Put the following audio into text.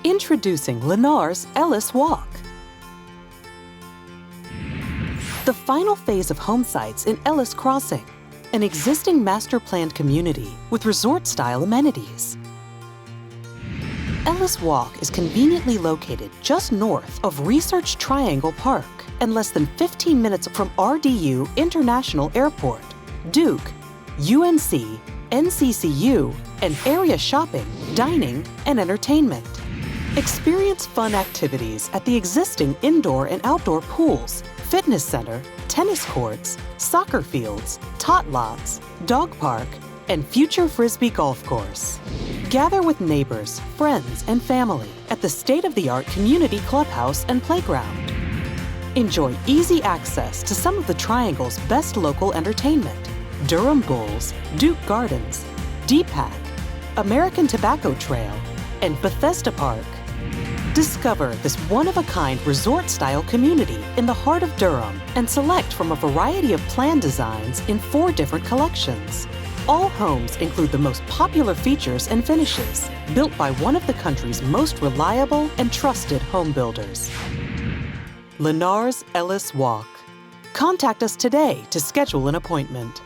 Introducing Lennar's Ellis Walk. The final phase of home sites in Ellis Crossing, an existing master-planned community with resort-style amenities. Ellis Walk is conveniently located just north of Research Triangle Park and less than 15 minutes from RDU International Airport, Duke, UNC, NCCU, and area shopping, dining, and entertainment. Experience fun activities at the existing indoor and outdoor pools, fitness center, tennis courts, soccer fields, tot lots, dog park, and future Frisbee golf course. Gather with neighbors, friends, and family at the state-of-the-art community clubhouse and playground. Enjoy easy access to some of the Triangle's best local entertainment: Durham Bulls, Duke Gardens, DPAC, American Tobacco Trail, and Bethesda Park. Discover this one-of-a-kind resort-style community in the heart of Durham and select from a variety of plan designs in 4 different collections. All homes include the most popular features and finishes, built by one of the country's most reliable and trusted home builders. Lennar's Ellis Walk. Contact us today to schedule an appointment.